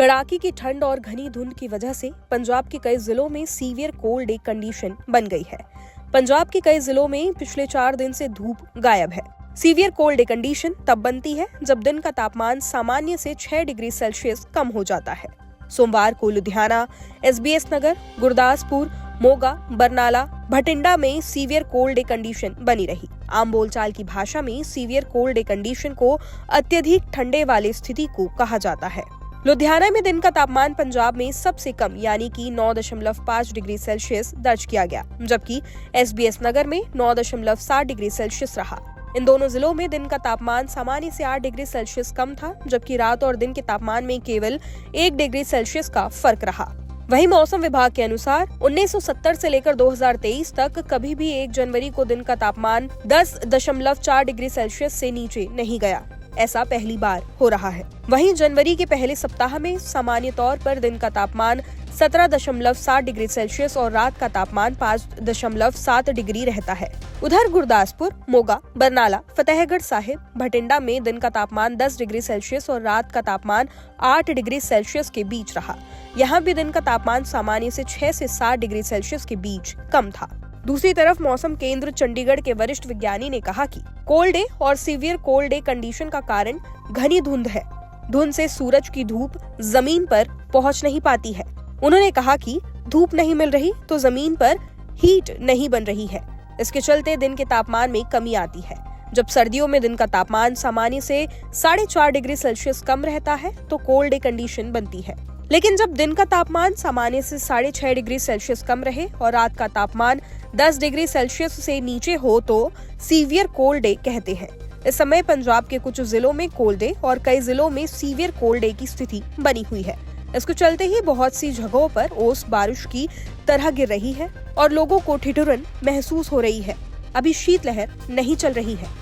कड़ाके की ठंड और घनी धुंध की वजह से पंजाब के कई जिलों में सीवियर कोल्ड डे कंडीशन बन गई है। पंजाब के कई जिलों में पिछले 4 दिन से धूप गायब है। सीवियर कोल्ड डे कंडीशन तब बनती है जब दिन का तापमान सामान्य से 6 डिग्री सेल्सियस कम हो जाता है। सोमवार को लुधियाना, SBS नगर, गुरदासपुर, मोगा, बरनाला, भटिंडा में सीवियर कोल्ड डे कंडीशन बनी रही। आम बोलचाल की भाषा में सीवियर कोल्ड डे कंडीशन को अत्यधिक ठंडे वाली स्थिति को कहा जाता है। लुधियाना में दिन का तापमान पंजाब में सबसे कम यानी कि 9.5 डिग्री सेल्सियस दर्ज किया गया, जबकि SBS नगर में 9.7 डिग्री सेल्सियस रहा। इन दोनों जिलों में दिन का तापमान सामान्य से 8 डिग्री सेल्सियस कम था, जबकि रात और दिन के तापमान में केवल 1 डिग्री सेल्सियस का फर्क रहा। वहीं मौसम विभाग के अनुसार 1970 से लेकर 2023 तक कभी भी 1 जनवरी को दिन का तापमान 10.4 डिग्री सेल्सियस से नीचे नहीं गया। ऐसा पहली बार हो रहा है। वहीं जनवरी के पहले सप्ताह में सामान्य तौर पर दिन का तापमान 17.7 डिग्री सेल्सियस और रात का तापमान 5.7 डिग्री रहता है। उधर गुरदासपुर, मोगा, बरनाला, फतेहगढ़ साहिब, भटिंडा में दिन का तापमान 10 डिग्री सेल्सियस और रात का तापमान 8 डिग्री सेल्सियस के बीच रहा। यहाँ भी दिन का तापमान सामान्य से 6 से 7 डिग्री सेल्सियस के बीच कम था। दूसरी तरफ मौसम केंद्र चंडीगढ़ के वरिष्ठ विज्ञानी ने कहा कि कोल्ड डे और सीवियर कोल्ड डे कंडीशन का कारण घनी धुंध है। धुंध से सूरज की धूप जमीन पर पहुंच नहीं पाती है। उन्होंने कहा कि धूप नहीं मिल रही तो जमीन पर हीट नहीं बन रही है। इसके चलते दिन के तापमान में कमी आती है। जब सर्दियों में दिन का तापमान सामान्य से 4.5 डिग्री सेल्सियस कम रहता है तो कोल्ड डे कंडीशन बनती है। लेकिन जब दिन का तापमान सामान्य से 6.5 डिग्री सेल्सियस कम रहे और रात का तापमान 10 डिग्री सेल्सियस से नीचे हो तो सीवियर कोल्ड डे कहते हैं। इस समय पंजाब के कुछ जिलों में कोल्ड डे और कई जिलों में सीवियर कोल्ड डे की स्थिति बनी हुई है। इसको चलते ही बहुत सी जगहों पर ओस बारिश की तरह गिर रही है और लोगों को ठिठुरन महसूस हो रही है। अभी शीतलहर नहीं चल रही है।